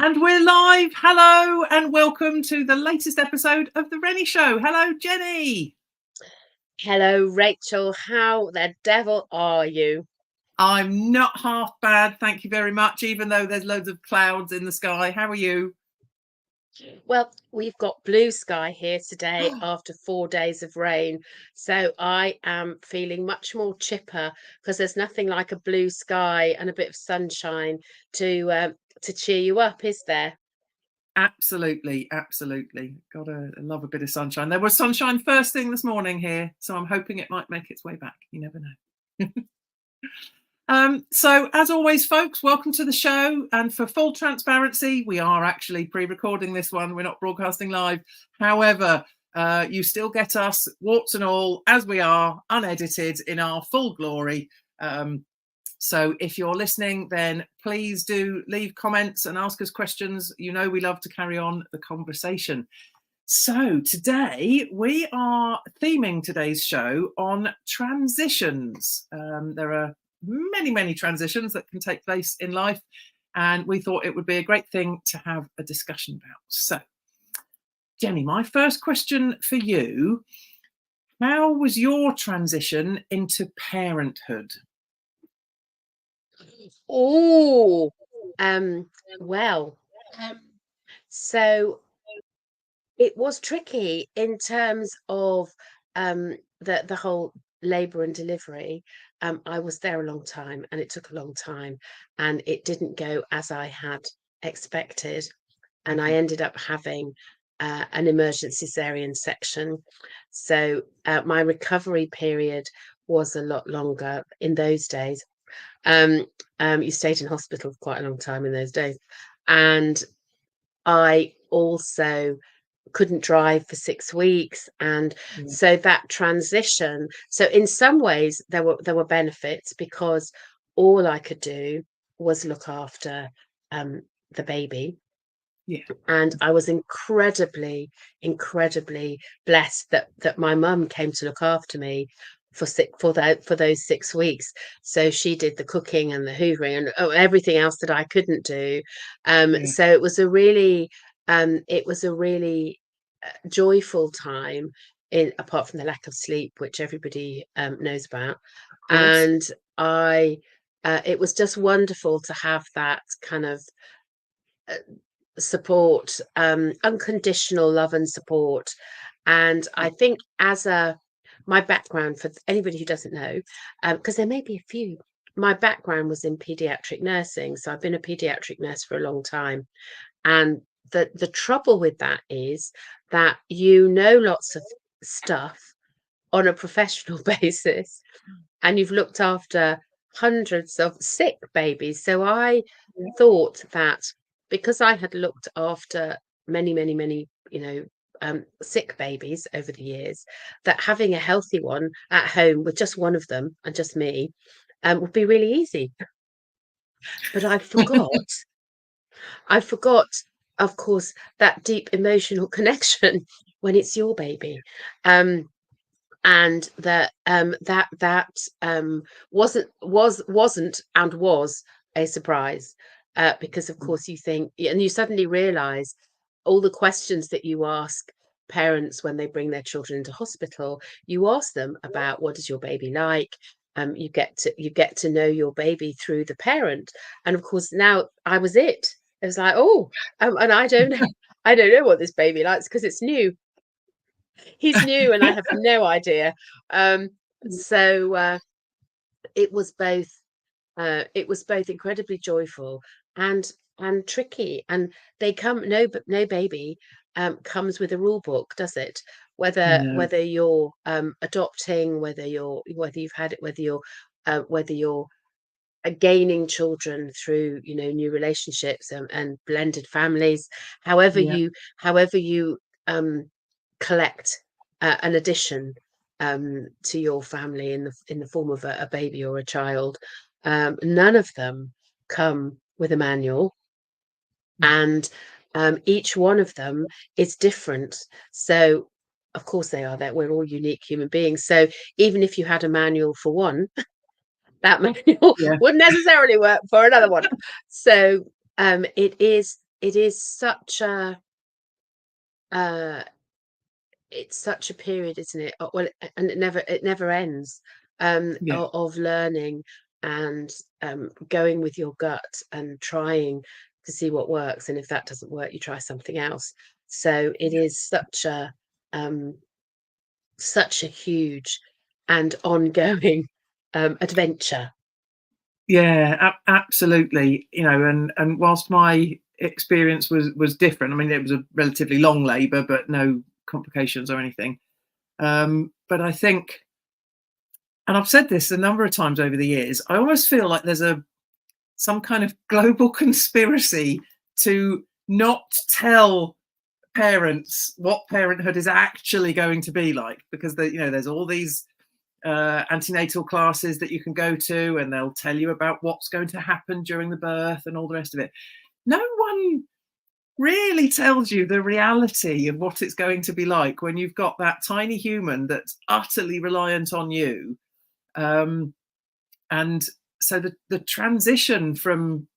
And we're live. Hello and welcome to the latest episode of The Renny Show. Hello, Jenny. Hello, Rachel. How the devil are you? I'm not half bad, thank you very much, even though there's loads of clouds in the sky. How are you? Well, we've got blue sky here today after 4 days of rain. So I am feeling much more chipper because there's nothing like a blue sky and a bit of sunshine to cheer you up, is there? Absolutely. Gotta love a bit of sunshine. There was sunshine first thing this morning here, so I'm hoping it might make its way back. You never know. So as always, folks, welcome to the show. And for full transparency, we are actually pre-recording this one. We're not broadcasting live. However, you still get us, warts and all, as we are, unedited in our full glory. So if you're listening, then please do leave comments and ask us questions. You know we love to carry on the conversation. So today we are theming today's show on transitions. There are many transitions that can take place in life, and we thought it would be a great thing to have a discussion about. So, Jenny, my first question for you: how was your transition into parenthood? Oh, well, so it was tricky in terms of the whole labour and delivery. I was there a long time, and it took a long time, and it didn't go as I had expected, and I ended up having an emergency cesarean section. So my recovery period was a lot longer in those days. You stayed in hospital for quite a long time in those days, and I also couldn't drive for 6 weeks, and so that transition, so in some ways there were benefits because all I could do was look after the baby. And I was incredibly blessed that my mum came to look after me for those 6 weeks. So she did the cooking and the hoovering and everything else that I couldn't do. So it was a really joyful time, apart from the lack of sleep, which everybody knows about. And it was just wonderful to have that kind of support, unconditional love and support. And I think my background, for anybody who doesn't know, because there may be a few, my background was in pediatric nursing. So I've been a pediatric nurse for a long time. And the trouble with that is that you know lots of stuff on a professional basis, and you've looked after hundreds of sick babies. So I thought that because I had looked after many, sick babies over the years, that having a healthy one at home with just one of them and just me would be really easy. But I forgot, of course, that deep emotional connection when it's your baby. And that wasn't and was a surprise, because of course you think, and you suddenly realize all the questions that you ask parents when they bring their children into hospital. You ask them about, what is your baby like? You get to know your baby through the parent, and of course now I was like, and I don't know what this baby likes because it's new. He's new and I have no idea. So it was both incredibly joyful and tricky. And no baby comes with a rule book, does it? Whether you're adopting, whether you've had it, whether you're gaining children through new relationships and blended families, however you collect an addition to your family in the form of a baby or a child. None of them come with a manual, and each one of them is different. So of course they are, that we're all unique human beings. So even if you had a manual for one, that manual wouldn't necessarily work for another one. So it is is such a it's such a period, isn't it? Well, and it never ends, Yeah. of learning and going with your gut and trying to see what works. And if that doesn't work, you try something else. So it is um, such a huge and ongoing adventure. Yeah, absolutely. You know, and whilst my experience was different, I mean, it was a relatively long labour, but no complications or anything. But I think, and I've said this a number of times over the years, I almost feel like there's some kind of global conspiracy to not tell parents what parenthood is actually going to be like, because there's all these antenatal classes that you can go to, and they'll tell you about what's going to happen during the birth and all the rest of it. No one really tells you the reality of what it's going to be like when you've got that tiny human that's utterly reliant on you. And so the transition from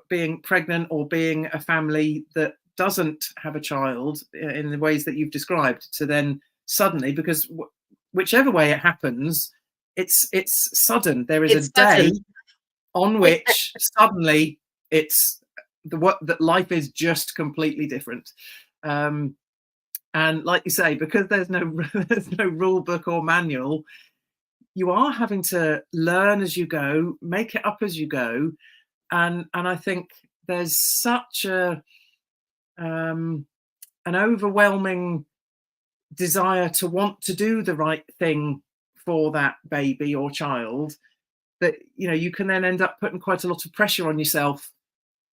being pregnant or being a family that doesn't have a child in the ways that you've described, to then suddenly, because whichever way it happens, it's sudden. There is a It's day sudden. on which suddenly it's that life is just completely different. And like you say, because there's no there's no rule book or manual, you are having to learn as you go, make it up as you go. And I think there's such an overwhelming desire to want to do the right thing for that baby or child, that you can then end up putting quite a lot of pressure on yourself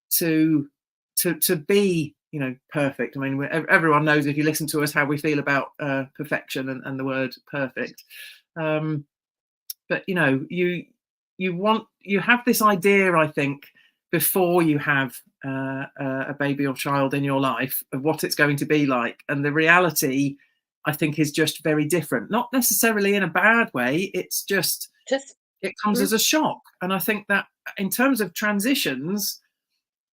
to be perfect. I mean, everyone knows, if you listen to us, how we feel about perfection and the word perfect. But you have this idea, I think, before you have a baby or child in your life, of what it's going to be like, and the reality, I think, is just very different. Not necessarily in a bad way. It's just it comes as a shock. And I think that in terms of transitions,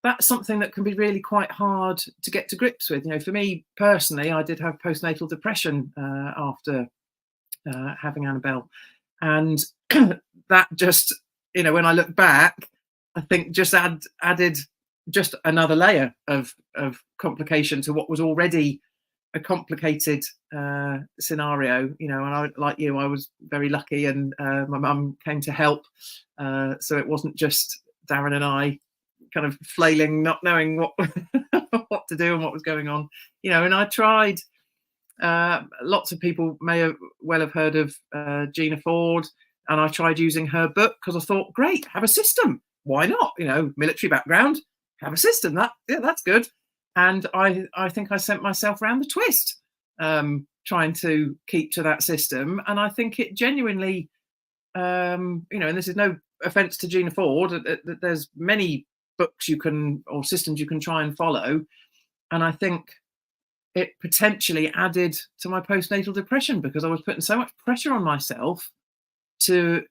that's something that can be really quite hard to get to grips with. For me personally, I did have postnatal depression after having Annabelle, and that just, when I look back, I think just added just another layer of complication to what was already a complicated scenario. And I, like you, I was very lucky, and my mum came to help, so it wasn't just Darren and I kind of flailing, not knowing what what to do and what was going on. And I tried. Lots of people may well have heard of Gina Ford, and I tried using her book because I thought, great, have a system. Why not? Military background, have a system. That's good. And I think I sent myself round the twist, trying to keep to that system. And I think it genuinely, and this is no offence to Gina Ford, there's many books or systems you can try and follow. And I think it potentially added to my postnatal depression, because I was putting so much pressure on myself to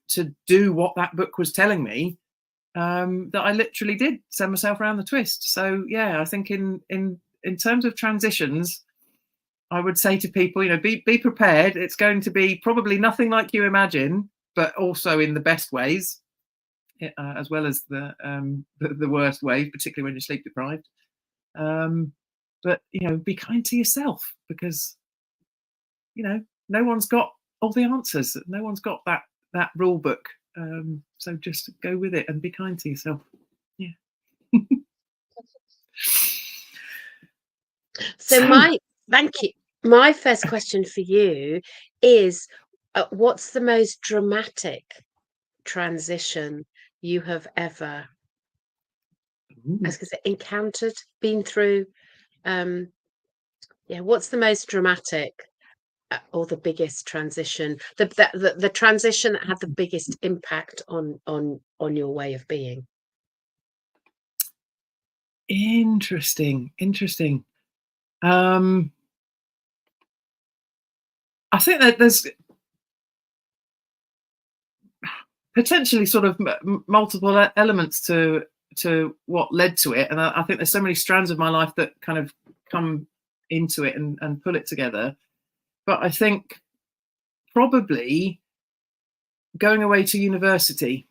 do what that book was telling me, that I literally did send myself around the twist. So yeah, I think in terms of transitions, I would say to people, be prepared. It's going to be probably nothing like you imagine, but also in the best ways, as well as the worst ways, particularly when you're sleep deprived. But be kind to yourself, because no one's got all the answers. No one's got that rule book. So just go with it and be kind to yourself. Yeah. So thank you. My first question for you is, what's the most dramatic transition you have ever, encountered, been through? What's the most dramatic or the biggest transition, the transition that had the biggest impact on your way of being? Interesting. I think that there's potentially sort of multiple elements to to what led to it, and I think there's so many strands of my life that kind of come into it and pull it together. But I think probably going away to university.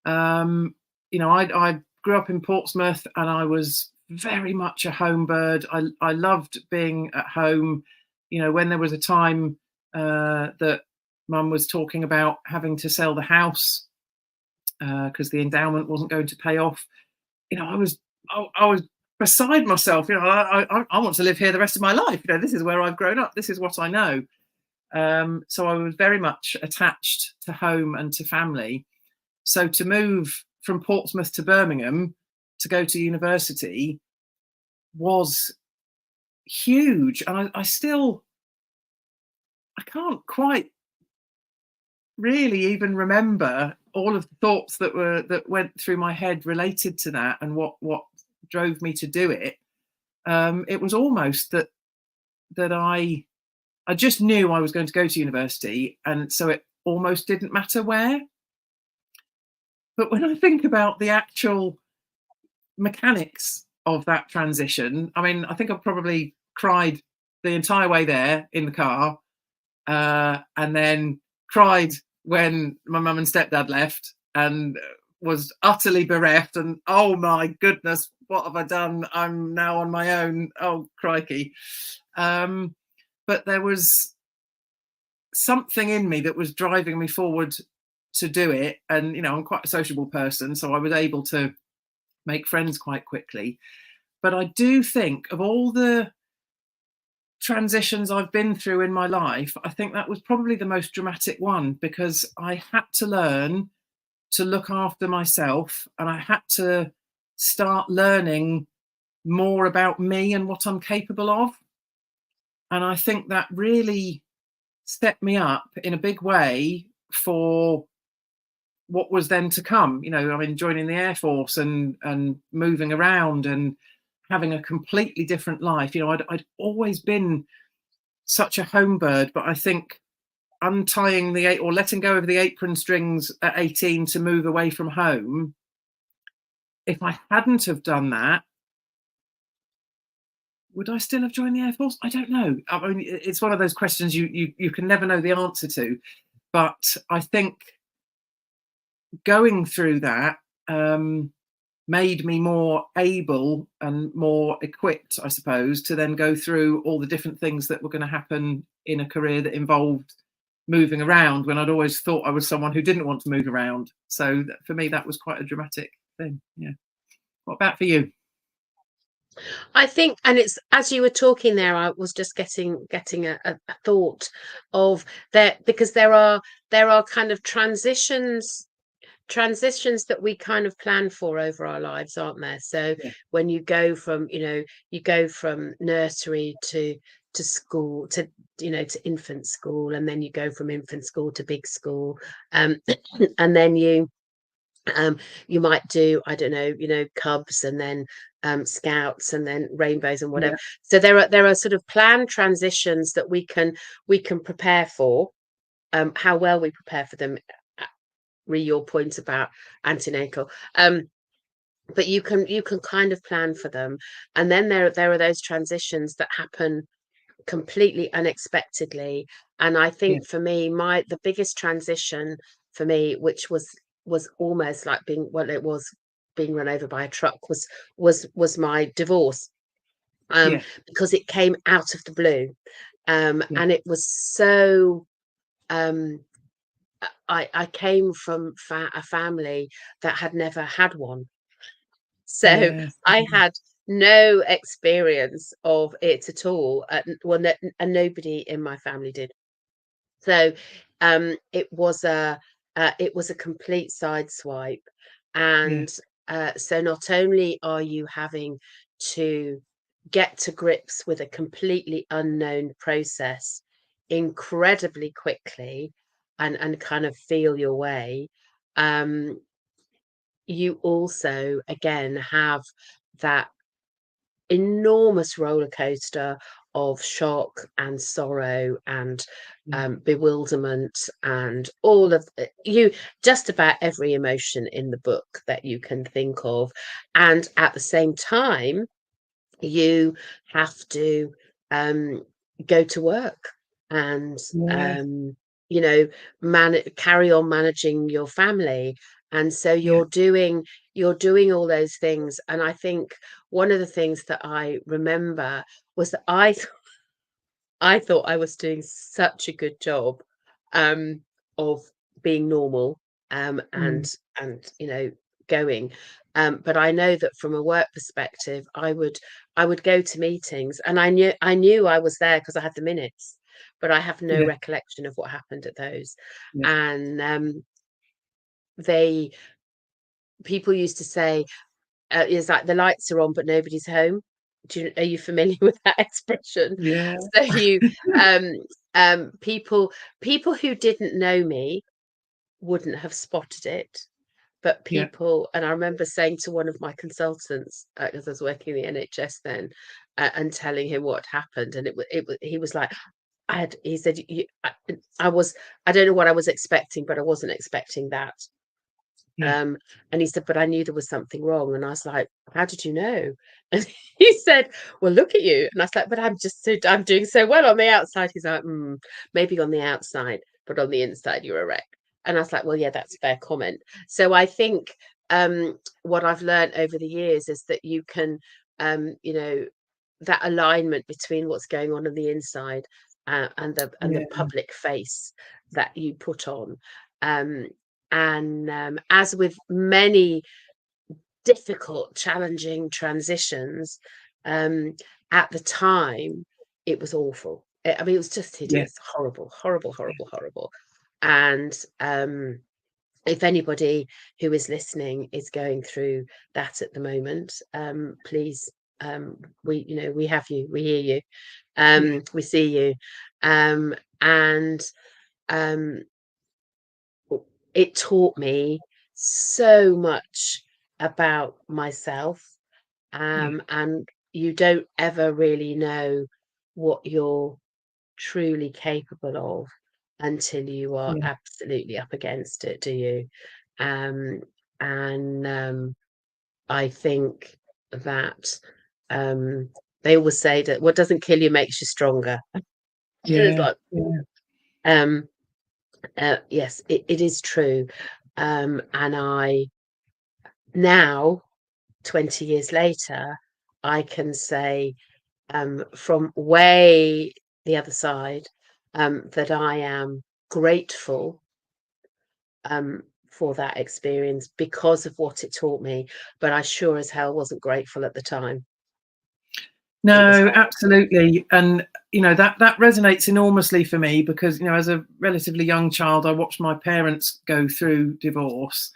I grew up in Portsmouth, and I was very much a home bird. I loved being at home. When there was a time that Mum was talking about having to sell the house because the endowment wasn't going to pay off, I was beside myself. I want to live here the rest of my life. This is where I've grown up. This is what I know. So I was very much attached to home and to family. So to move from Portsmouth to Birmingham to go to university was huge. And I can't quite really even remember all of the thoughts that went through my head related to that and what drove me to do it. It was almost that I just knew I was going to go to university, and so it almost didn't matter where. But when I think about the actual mechanics of that transition, I mean, I think I probably cried the entire way there in the car, and then cried when my mum and stepdad left, and was utterly bereft. And oh my goodness, what have I done? I'm now on my own. Oh, crikey. But there was something in me that was driving me forward to do it. And, I'm quite a sociable person, so I was able to make friends quite quickly. But I do think of all the transitions I've been through in my life, I think that was probably the most dramatic one, because I had to learn to look after myself, and I had to start learning more about me and what I'm capable of. And I think that really set me up in a big way for what was then to come. Joining the Air Force and moving around and having a completely different life. I'd always been such a home bird, but I think untying or letting go of the apron strings at 18 to move away from home, if I hadn't have done that, would I still have joined the Air Force? I don't know. I mean, it's one of those questions you can never know the answer to. But I think going through that made me more able and more equipped, I suppose, to then go through all the different things that were going to happen in a career that involved moving around, when I'd always thought I was someone who didn't want to move around. So for me, that was quite a dramatic thing. Yeah. What about for you? I think, and it's, as you were talking there, I was just getting a thought of that, because there are kind of transitions that we kind of plan for over our lives, aren't there? So Yeah. when you go from nursery to school, to to infant school, and then you go from infant school to big school, and then you might do, I don't know, cubs, and then scouts, and then rainbows, and whatever. Yeah. So there are sort of planned transitions that we can prepare for. How well we prepare for them, re your point about antenatal, but you can kind of plan for them. And then there are those transitions that happen completely unexpectedly. And I Yeah. think for me, the biggest transition for me, which was almost like being run over by a truck, was my divorce. Yeah. Because it came out of the blue, Yeah. and it was so I came from a family that had never had one. So Yes. I had no experience of it at all. And nobody in my family did. So it was a complete sideswipe. Yeah. And so not only are you having to get to grips with a completely unknown process incredibly quickly, and kind of feel your way, um, you also again have that enormous roller coaster of shock and sorrow and bewilderment and all of just about every emotion in the book that you can think of. And at the same time, you have to go to work and Yeah. carry on managing your family. And so Yeah. you're doing all those things. And I think one of the things that I remember was that I thought I was doing such a good job of being normal Mm. and going. But I know that from a work perspective, I would go to meetings, and I knew I was there because I had the minutes, but I have no Yeah. recollection of what happened at those. Yeah. And they people used to say, it's like the lights are on, but nobody's home. Are you familiar with that expression? Yeah. So um, people who didn't know me wouldn't have spotted it, but Yeah. people, and I remember saying to one of my consultants, because I was working in the NHS then, and telling him what happened, and he was like, he said, I don't know what I was expecting, but I wasn't expecting that. Yeah. And he said, but I knew there was something wrong. And I was like, how did you know? And he said, well, look at you. And I was like, but I'm doing so well on the outside. He's like, maybe on the outside, but on the inside, you're a wreck. And I was like, well, yeah, that's a fair comment. So I think what I've learned over the years is that you can, that alignment between what's going on the inside and the Yeah. public face that you put on. Um, and as with many difficult, challenging transitions, at the time, it was awful. I mean, it was just Yeah. hideous, horrible, horrible, horrible, horrible. And if anybody who is listening is going through that at the moment, please, we have you, we hear you, Yeah. we see you, and um, it taught me so much about myself. Yeah. And you don't ever really know what you're truly capable of until you are Yeah. absolutely up against it, do you? Um, and I think that they always say that what doesn't kill you makes you stronger. It's Yeah. like, Yeah. um, yes, it is true. And I now, 20 years later, I can say from way the other side that I am grateful for that experience because of what it taught me. But I sure as hell wasn't grateful at the time. It was No, hard. absolutely. And that resonates enormously for me because as a relatively young child, I watched my parents go through divorce,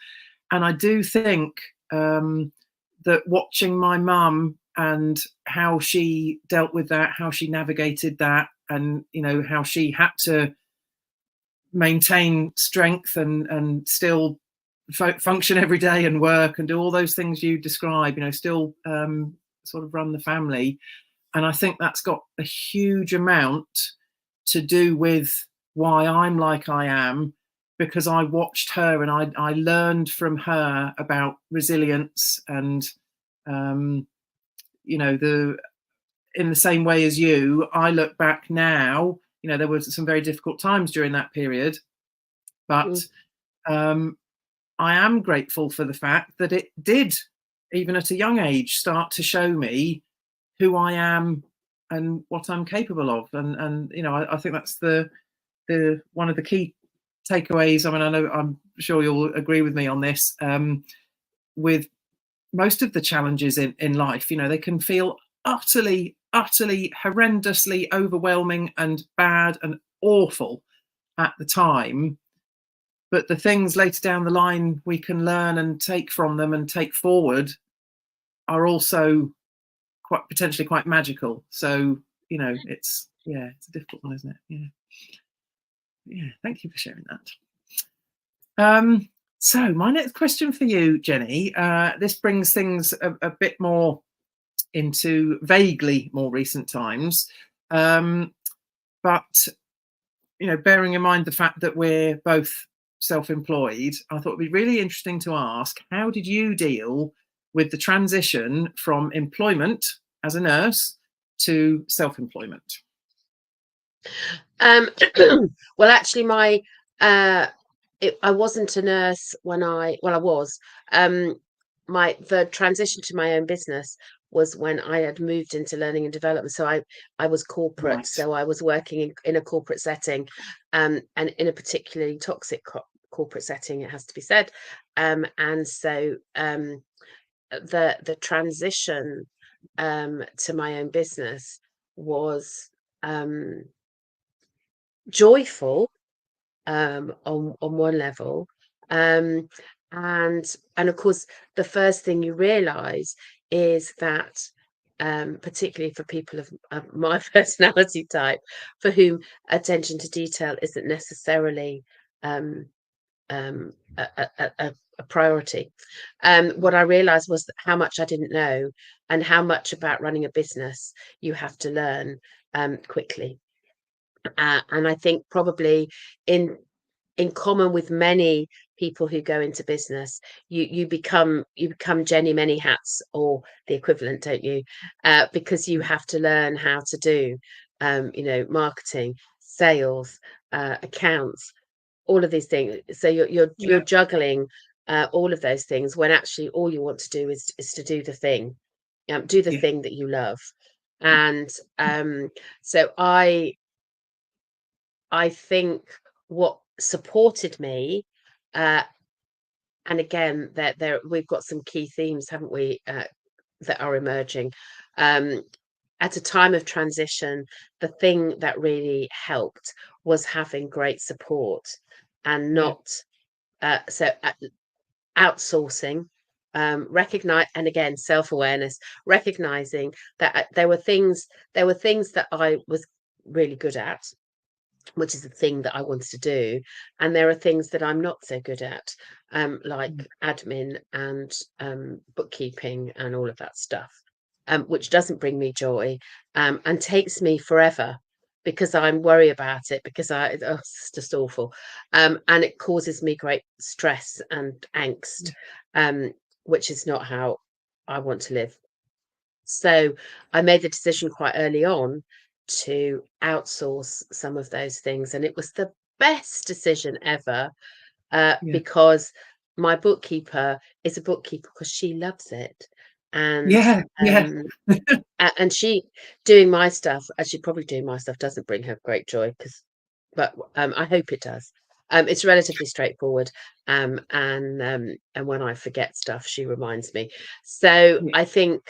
and I do think that watching my mum and how she dealt with that, how she navigated that, and how she had to maintain strength and still function every day and work and do all those things you describe, still sort of run the family. And I think that's got a huge amount to do with why I'm like I am, because I watched her and I learned from her about resilience and in the same way as you, I look back now, there was some very difficult times during that period, but Mm. I am grateful for the fact that it did, even at a young age, start to show me who I am and what I'm capable of. And I think that's the one of the key takeaways. I mean, I'm sure you'll agree with me on this. With most of the challenges in life, they can feel utterly, utterly, horrendously overwhelming and bad and awful at the time. But the things later down the line we can learn and take from them and take forward are also potentially quite magical. So it's a difficult one, isn't it? Yeah. Thank you for sharing that. So my next question for you, Jenny, this brings things a bit more into vaguely more recent times. But bearing in mind the fact that we're both self-employed, I thought it'd be really interesting to ask, how did you deal with the transition from employment as a nurse to self-employment? Well, actually, I wasn't a nurse when I was. The transition to my own business was when I had moved into learning and development. So I was corporate, Right. so I was working in a corporate setting, and in a particularly toxic corporate setting, it has to be said. And so the transition to my own business was joyful on one level, um, and of course the first thing you realize is that, particularly for people of my personality type, for whom attention to detail isn't necessarily um, a priority. What I realized was how much I didn't know, and how much about running a business you have to learn quickly. And I think probably in common with many people who go into business, you become Jenny Many Hats, or the equivalent, don't you? Because you have to learn how to do marketing, sales, accounts, all of these things. So you're Yeah. juggling all of those things, when actually all you want to do is to do the thing, do the Yeah. thing that you love. And so I think what supported me, uh, and again, there we've got some key themes, haven't we, that are emerging. At a time of transition, the thing that really helped was having great support, and Yeah. not outsourcing. Recognize, and again, self-awareness, recognizing that there were things that I was really good at, which is the thing that I wanted to do. And there are things that I'm not so good at, like admin and bookkeeping and all of that stuff, which doesn't bring me joy, and takes me forever, because I'm worry about it, because it's just awful. And it causes me great stress and angst, which is not how I want to live. So I made the decision quite early on to outsource some of those things, and it was the best decision ever, Yeah. because my bookkeeper is a bookkeeper because she loves it, and Yeah. Yeah. and she doing my stuff, as she probably doing my stuff, doesn't bring her great joy, but I hope it does. It's relatively straightforward, and when I forget stuff, she reminds me. So Yeah. I think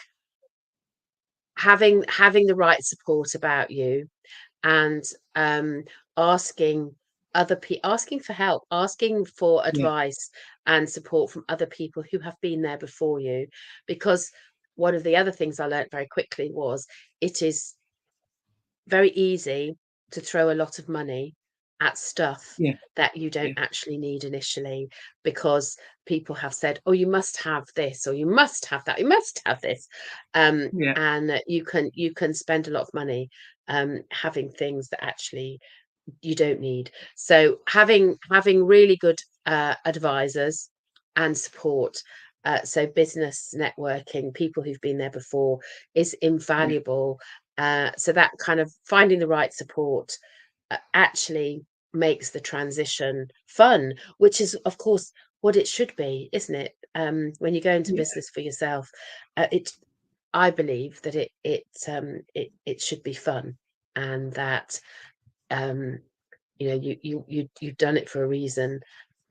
having the right support about you, and asking asking for help, asking for Yeah. advice and support from other people who have been there before you. Because one of the other things I learned very quickly was, it is very easy to throw a lot of money at stuff Yeah. that you don't Yeah. actually need initially, because people have said, oh, you must have this, or you must have that, you must have this. Yeah. And you can spend a lot of money having things that actually you don't need. So having really good advisors and support, so business networking, people who've been there before, is Yeah. invaluable. So that kind of finding the right support actually makes the transition fun, which is of course what it should be, isn't it? When you go into Yeah. business for yourself, it I believe that it should be fun, and that um you've done it for a reason,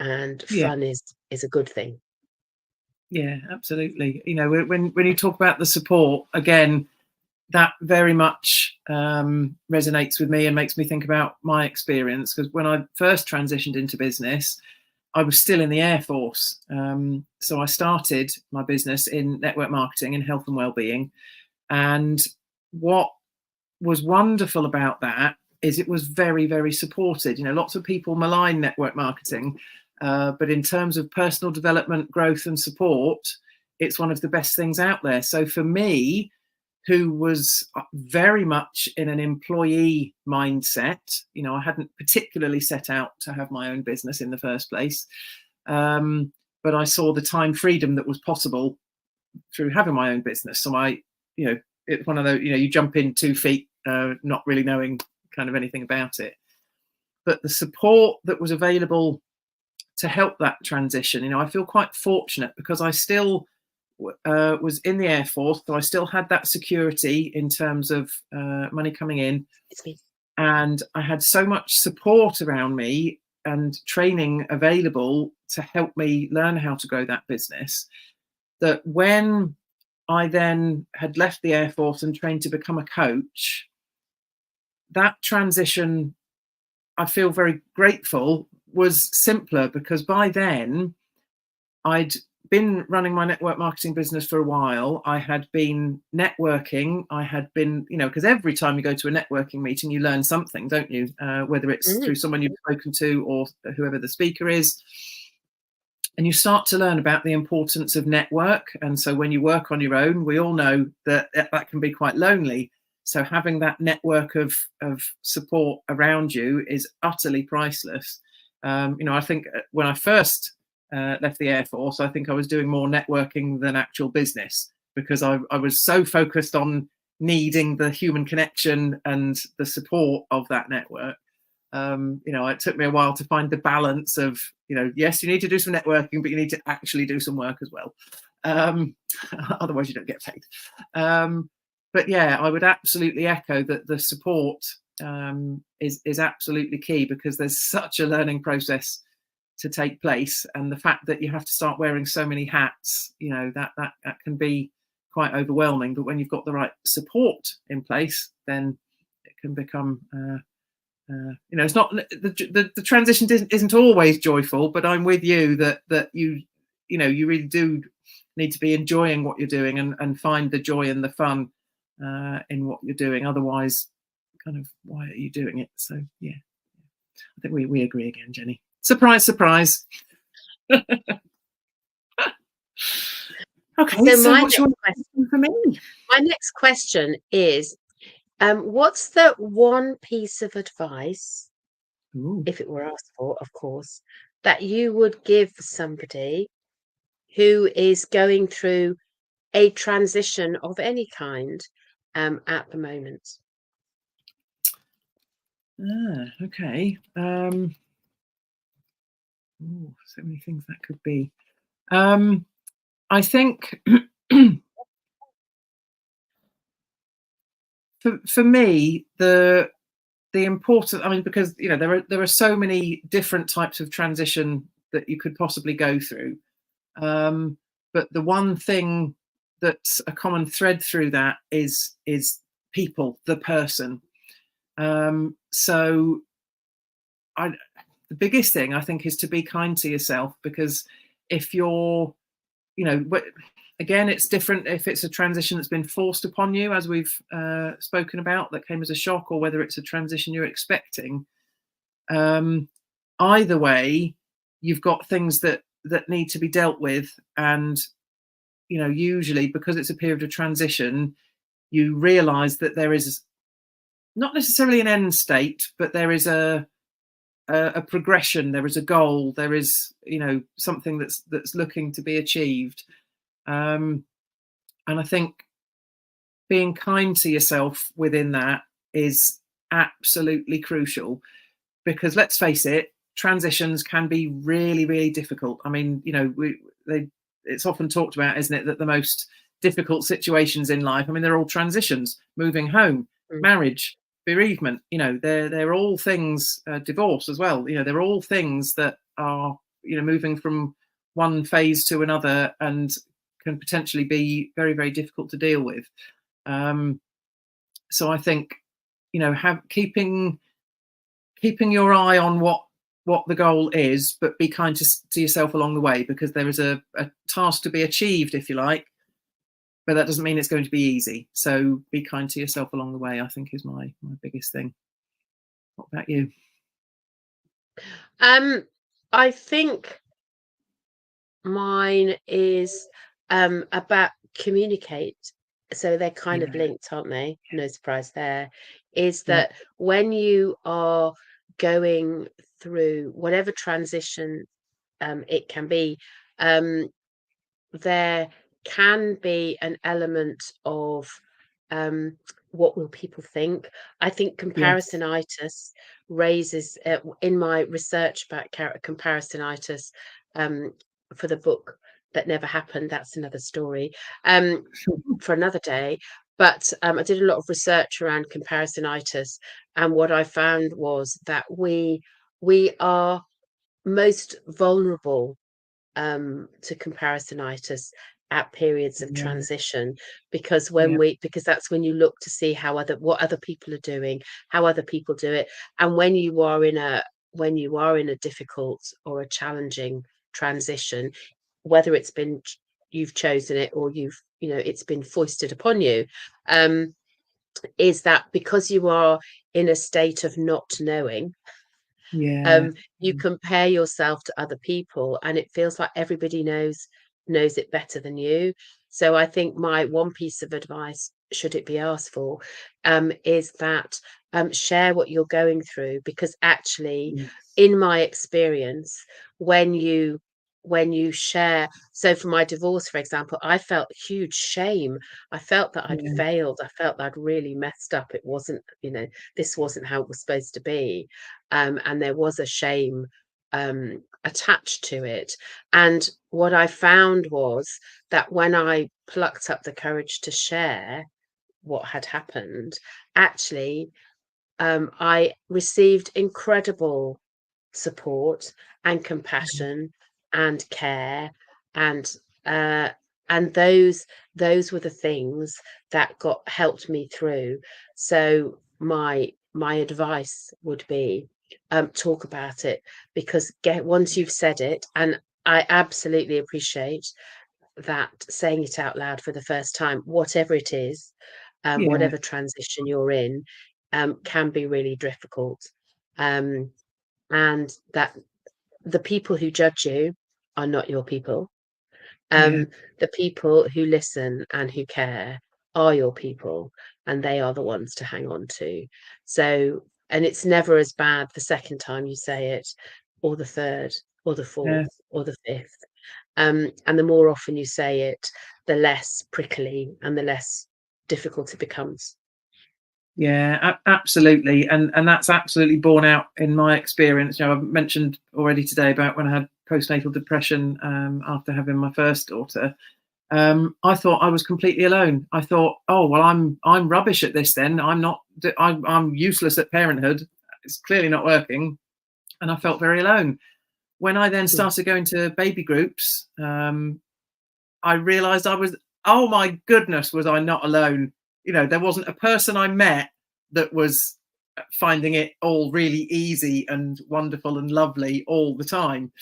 and Yeah. fun is a good thing. Yeah, absolutely. When you talk about the support again, that very much resonates with me and makes me think about my experience, because when I first transitioned into business, I was still in the Air Force. So I started my business in network marketing and health and well-being. And what was wonderful about that is it was very, very supported. Lots of people malign network marketing, but in terms of personal development, growth, and support, it's one of the best things out there. So for me, who was very much in an employee mindset. You know, I hadn't particularly set out to have my own business in the first place, but I saw the time freedom that was possible through having my own business. So it's one of those, you jump in 2 feet, not really knowing kind of anything about it. But the support that was available to help that transition, I feel quite fortunate because I still was in the Air Force, so I still had that security in terms of money coming in. And I had so much support around me and training available to help me learn how to grow that business, that when I then had left the Air Force and trained to become a coach, that transition, I feel very grateful, was simpler because by then I'd been running my network marketing business for a while. I had been networking. I had been, because every time you go to a networking meeting, you learn something, don't you? Whether it's through someone you've spoken to or whoever the speaker is. And you start to learn about the importance of network. And so when you work on your own, we all know that that can be quite lonely. So having that network of support around you is utterly priceless. I think when I first left the Air Force, I think I was doing more networking than actual business because I was so focused on needing the human connection and the support of that network. It took me a while to find the balance of, yes, you need to do some networking, but you need to actually do some work as well. Otherwise you don't get paid. But yeah, I would absolutely echo that the support is absolutely key because there's such a learning process to take place, and the fact that you have to start wearing so many hats, that can be quite overwhelming. But when you've got the right support in place, then it can become it's not the transition isn't always joyful, but I'm with you that you really do need to be enjoying what you're doing and find the joy and the fun in what you're doing. Otherwise, kind of, why are you doing it? So yeah, I think we agree again, Jenny. Surprise, surprise. Okay, so what's your question for me? My next question is, what's the one piece of advice, if it were asked for, of course, that you would give somebody who is going through a transition of any kind at the moment? Okay. So many things that could be. I think for me, the important, because there are so many different types of transition that you could possibly go through, but the one thing that's a common thread through that is people, the person. So the biggest thing I think is to be kind to yourself, because if you're, again, it's different if it's a transition that's been forced upon you, as we've spoken about, that came as a shock, or whether it's a transition you're expecting. Either way, you've got things that need to be dealt with, and usually because it's a period of transition, you realize that there is not necessarily an end state, but there is a progression, there is a goal, there is something that's looking to be achieved. And I think being kind to yourself within that is absolutely crucial, because let's face it, transitions can be really, really difficult. It's often talked about, isn't it, that the most difficult situations in life, they're all transitions: moving home, marriage, bereavement. They're all things, divorce as well. They're all things that are moving from one phase to another and can potentially be very, very difficult to deal with. So I think keeping your eye on what the goal is, but be kind to yourself along the way, because there is a task to be achieved, if you like, but that doesn't mean it's going to be easy. So be kind to yourself along the way, I think, is my biggest thing. What about you? I think mine is about communicate so they're kind of Yeah. linked, aren't they? No surprise there. Is Yeah. that when you are going through whatever transition it can be, um, there can be an element of um, what will people think? I think Yes. comparisonitis raises, in my research about comparisonitis um, for the book that never happened, that's another story for another day. But I did a lot of research around comparisonitis, and what I found was that we are most vulnerable to comparisonitis at periods of Yeah. transition, because Yeah. because that's when you look to see how what other people are doing, how other people do it. And when you are in a difficult or a challenging transition, whether you've chosen it or it's been foisted upon you, um is that because you are in a state of not knowing, Yeah. you compare yourself to other people and it feels like everybody knows it better than you. So I think my one piece of advice, should it be asked for, is that share what you're going through, because actually, Yes. in my experience, when you share, so for my divorce, for example, I felt huge shame. I felt that I'd Yeah. failed. I felt that I'd really messed up. It wasn't, this wasn't how it was supposed to be. And there was a shame attached to it. And what I found was that when I plucked up the courage to share what had happened, actually, I received incredible support and compassion and care, and uh, and those were the things that got helped me through. So my advice would be, talk about it, because once you've said it, and I absolutely appreciate that, saying it out loud for the first time, whatever it is, Yeah. whatever transition you're in, can be really difficult. Um, and that the people who judge you are not your people. Yeah. The people who listen and who care are your people, and they are the ones to hang on to. So, and it's never as bad the second time you say it, or the third, or the Yeah. fourth, or the fifth. And the more often you say it, the less prickly and the less difficult it becomes. Yeah, absolutely, and that's absolutely borne out in my experience. I've mentioned already today about when I had postnatal depression after having my first daughter. I thought I was completely alone. I thought, oh well, I'm rubbish at this. Then I'm not. I'm useless at parenthood. It's clearly not working, and I felt very alone. When I then Mm. started going to baby groups, I realised I was. Oh my goodness, was I not alone? There wasn't a person I met that was finding it all really easy and wonderful and lovely all the time.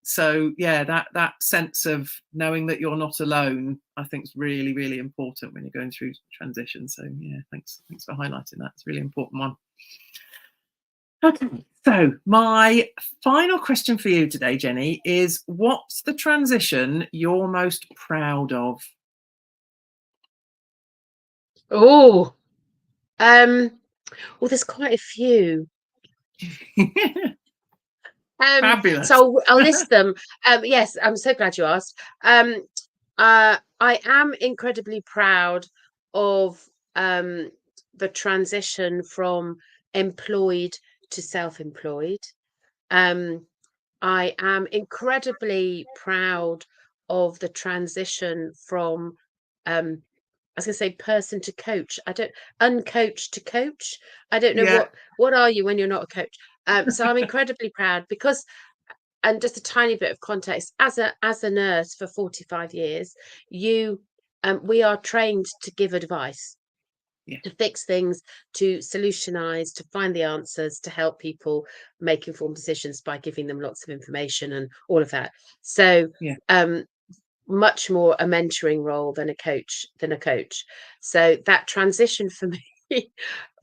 So yeah, that sense of knowing that you're not alone, I think, is really, really important when you're going through transition. So yeah, thanks for highlighting that. It's a really important one. Okay, so my final question for you today, Jenny, is what's the transition you're most proud of? Oh, um, well, there's quite a few. So Fabulous. I'll list them. Yes, I'm so glad you asked. I am incredibly proud of the transition from employed to self-employed. Um, I am incredibly proud of the transition from I was going to say person to coach. I don't uncoach to coach. I don't know Yeah, what are you when you're not a coach. So I'm incredibly proud because, and just a tiny bit of context, as a nurse for 45 years, you we are trained to give advice, yeah, to fix things, to solutionize, to find the answers, to help people make informed decisions by giving them lots of information and all of that. So yeah, um much more a mentoring role than a coach. So that transition for me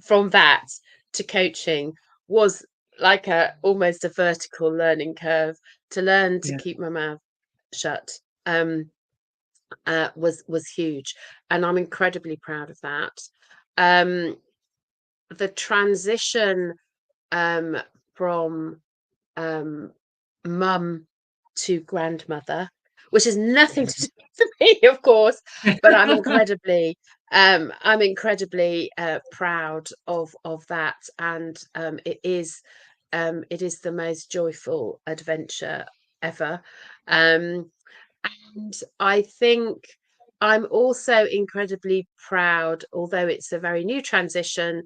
from that to coaching was like a almost a vertical learning curve, to learn to yeah, keep my mouth shut. Um, was huge, and I'm incredibly proud of that. Um, the transition from mum to grandmother, which has nothing to do with me, of course, but I'm incredibly proud of that, and it is the most joyful adventure ever. Um, and I think I'm also incredibly proud, although it's a very new transition,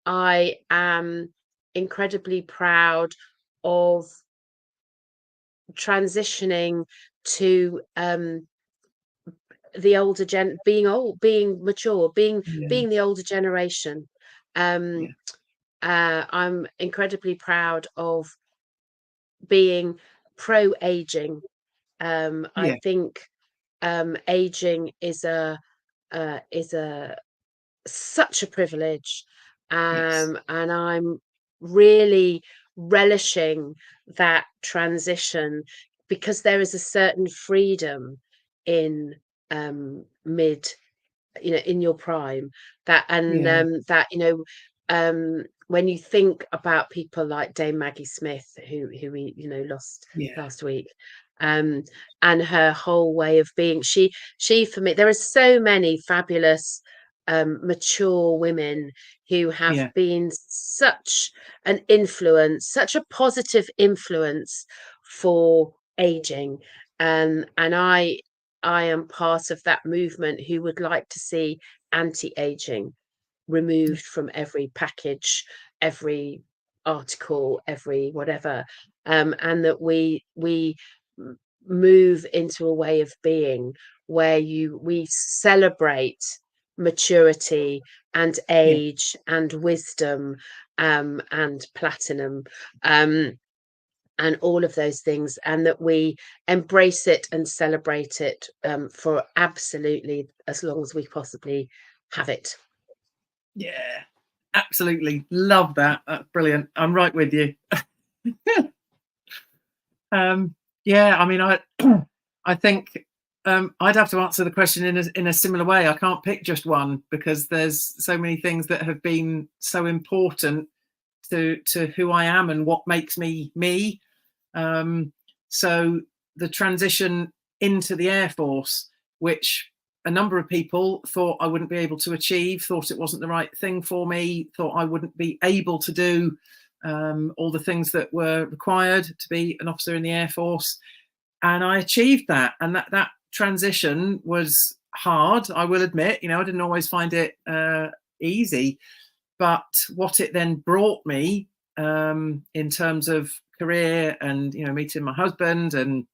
I am incredibly proud of transitioning to the older being mature, Yeah, being the older generation. Um, yeah, I'm incredibly proud of being pro aging. I yeah, think aging is a such a privilege, yes, and I'm really relishing that transition, because there is a certain freedom in mid in your prime, that and yeah, that when you think about people like Dame Maggie Smith, who we lost yeah, last week, um and her whole way of being, she for me, there are so many fabulous mature women who have yeah, been such an influence, such a positive influence for aging, and I am part of that movement who would like to see anti-aging yeah, removed from every package, every article, every whatever, and that we move into a way of being where we celebrate maturity and yeah, age and wisdom, and platinum. And all of those things, and that we embrace it and celebrate it, for absolutely as long as we possibly have it. yeah. Absolutely love that. That's brilliant. I'm right with you. Um, yeah, I mean, I think I'd have to answer the question in a similar way. I can't pick just one because there's so many things that have been so important to who I am and what makes me me. Um, so the transition into the Air Force, which a number of people thought I wouldn't be able to achieve, thought it wasn't the right thing for me, thought I wouldn't be able to do all the things that were required to be an officer in the Air Force. And I achieved that. And that transition was hard, I will admit. I didn't always find it easy. But what it then brought me in terms of career and meeting my husband and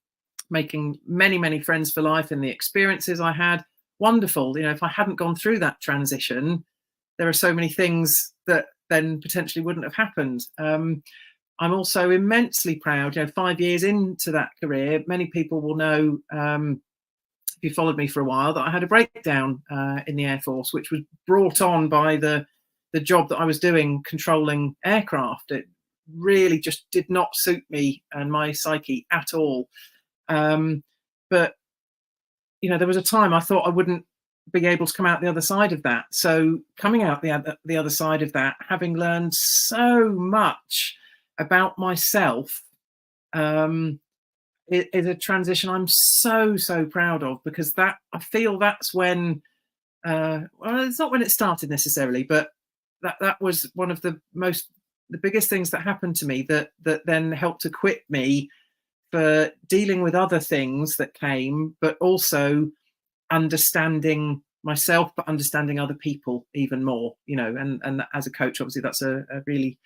making many many friends for life and the experiences I had, wonderful. If I hadn't gone through that transition, there are so many things that then potentially wouldn't have happened. I'm also immensely proud. 5 years into that career, many people will know, if you followed me for a while, that I had a breakdown in the Air Force, which was brought on by the job that I was doing, controlling aircraft. It really just did not suit me and my psyche at all. But there was a time I thought I wouldn't be able to come out the other side of that. So coming out the other side of that, having learned so much about myself, is a transition I'm so proud of, because that I feel that's when well, it's not when it started necessarily, but that was one of the biggest things that happened to me, that then helped equip me for dealing with other things that came, but also understanding myself, but understanding other people even more. And as a coach, obviously that's a really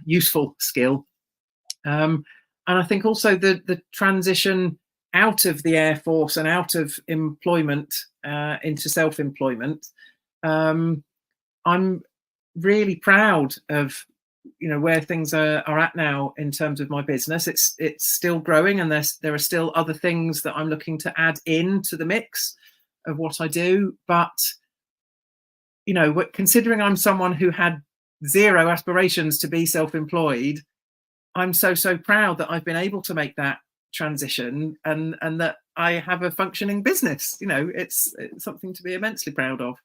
useful skill. And I think also the transition out of the Air Force and out of employment into self-employment, I'm really proud of where things are at now in terms of my business. It's still growing, and there are still other things that I'm looking to add in to the mix of what I do. But considering I'm someone who had zero aspirations to be self-employed, I'm so proud that I've been able to make that transition, and that I have a functioning business. You know, it's something to be immensely proud of.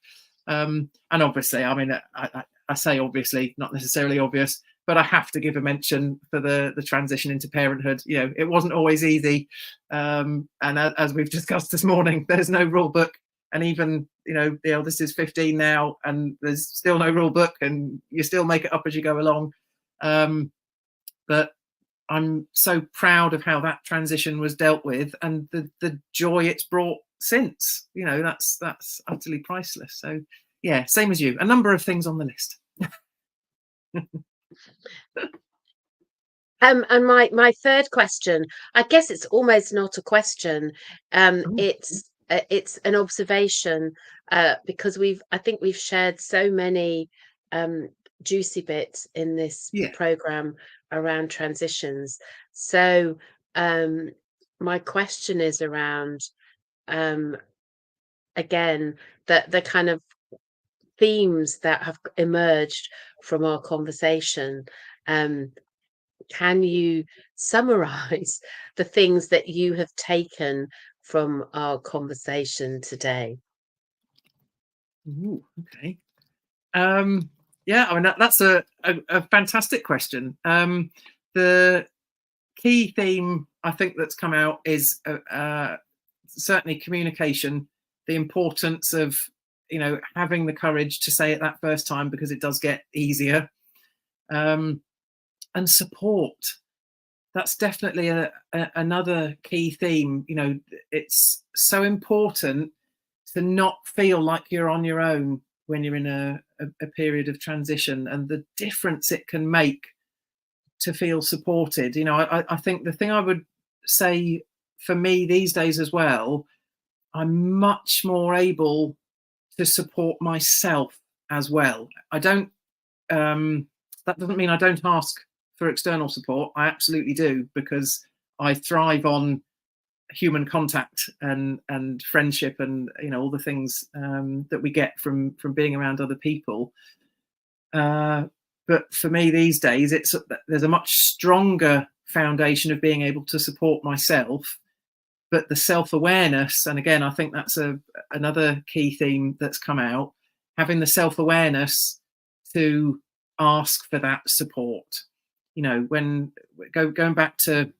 And obviously, I mean, I say obviously, not necessarily obvious, but I have to give a mention for the transition into parenthood. You know, it wasn't always easy. And as we've discussed this morning, there's no rule book. And even, you know, the eldest is 15 now, and there's still no rule book, and you still make it up as you go along. But I'm so proud of how that transition was dealt with, and the joy it's brought since. You know, that's utterly priceless. So yeah, same as you, a number of things on the list. And my third question, I guess it's almost not a question. It's an observation, because I think we've shared so many juicy bits in this Yeah. program around transitions. So my question is around, again, the kind of themes that have emerged from our conversation. Can you summarize the things that you have taken from our conversation today? Ooh, okay. Yeah, I mean that's a fantastic question. The key theme I think that's come out is certainly communication, the importance of, you know, having the courage to say it that first time, because it does get easier, and support. That's definitely another key theme. You know, it's so important to not feel like you're on your own when you're in a period of transition, and the difference it can make to feel supported. You know, I think the thing I would say for me these days as well, I'm much more able to support myself as well. I don't, that doesn't mean I don't ask for external support. I absolutely do, because I thrive on human contact and friendship, and, you know, all the things that we get from being around other people. But for me these days, there's a much stronger foundation of being able to support myself, but the self-awareness, and again, I think that's another key theme that's come out, having the self-awareness to ask for that support. You know, when going back to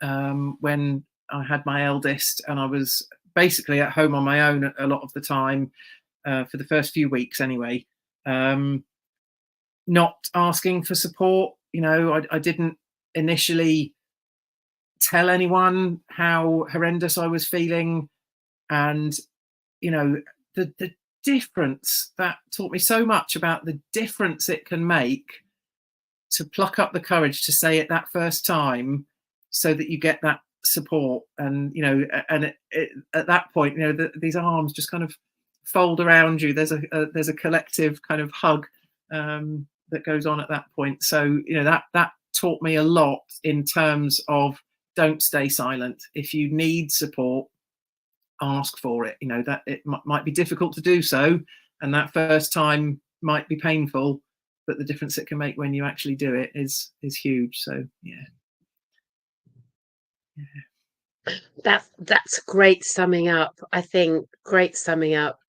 when I had my eldest, and I was basically at home on my own a lot of the time, for the first few weeks anyway, not asking for support. You know, I didn't initially tell anyone how horrendous I was feeling, and, you know, the difference, that taught me so much about the difference it can make to pluck up the courage to say it that first time, so that you get that support. And, you know, and at that point, you know, these arms just kind of fold around you. There's a collective kind of hug that goes on at that point. So, you know, that taught me a lot in terms of, don't stay silent. If you need support, ask for it. You know, that it might be difficult to do so, and that first time might be painful, but the difference it can make when you actually do it is huge. So yeah. That's great summing up. I think great summing up.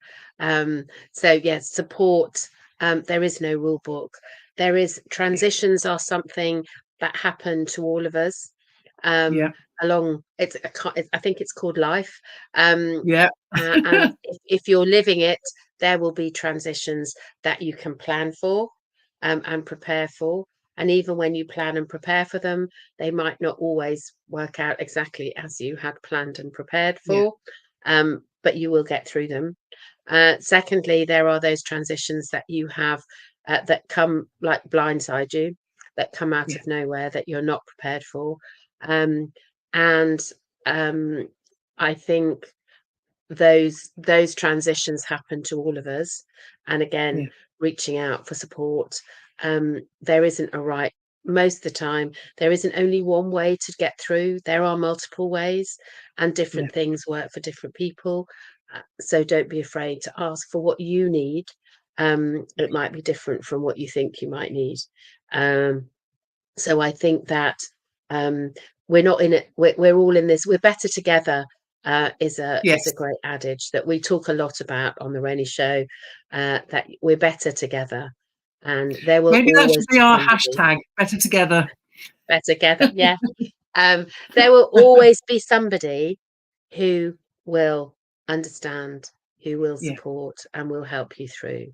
So yes, support. There is no rule book. There is, transitions are something that happen to all of us. Yeah. Along, I think it's called life. Yeah. And if you're living it, there will be transitions that you can plan for, and prepare for. And even when you plan and prepare for them, they might not always work out exactly as you had planned and prepared Yeah. for, but you will get through them. Secondly, there are those transitions that you have, that come like blindside you, that come out Yeah. of nowhere, that you're not prepared for. And I think those transitions happen to all of us. And again, Yeah. reaching out for support. There isn't a right, most of the time, there isn't only one way to get through. There are multiple ways, and Yeah. different things work for different people. So don't be afraid to ask for what you need. It might be different from what you think you might need. So I think that, we're not in it. We're all in this. We're better together is a Yes. great adage that we talk a lot about on the Renny Show, that we're better together, and there will Maybe that should always be be our somebody hashtag, better together. better together. Yeah. There will always be somebody who will understand, who will Yeah. support, and will help you through,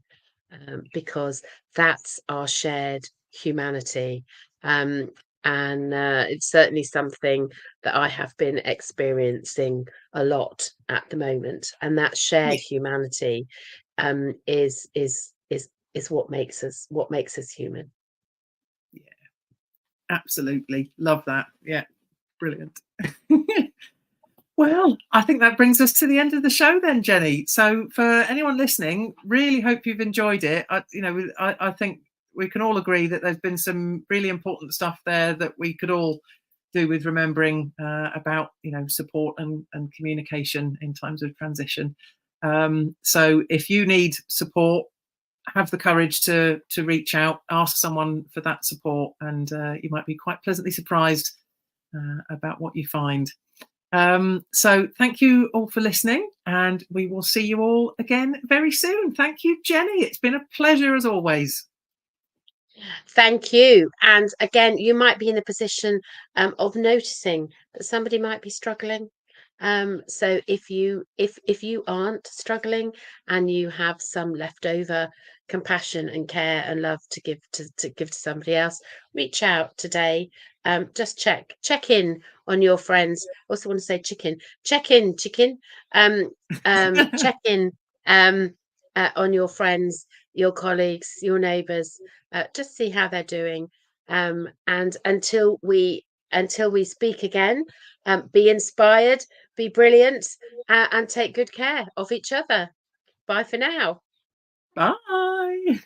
because that's our shared humanity. And it's certainly something that I have been experiencing a lot at the moment. And that shared Yeah. humanity, is what makes us human. Yeah. Absolutely. Love that. Yeah. Brilliant. Well, I think that brings us to the end of the show then, Jenny. So for anyone listening, really hope you've enjoyed it. I think we can all agree that there's been some really important stuff there that we could all do with remembering about, support and communication in times of transition. So if you need support, have the courage to reach out, ask someone for that support, and you might be quite pleasantly surprised about what you find. So thank you all for listening, and we will see you all again very soon. Thank you, Jenny. It's been a pleasure as always. Thank you. And again, you might be in a position of noticing that somebody might be struggling. So if you aren't struggling and you have some leftover compassion and care and love to give to somebody else, reach out today. Just check in on your friends. I also want to say check in chicken. Check in on your friends, your colleagues, your neighbours. Just see how they're doing. And until we speak again, be inspired, be brilliant, and take good care of each other. Bye for now. Bye.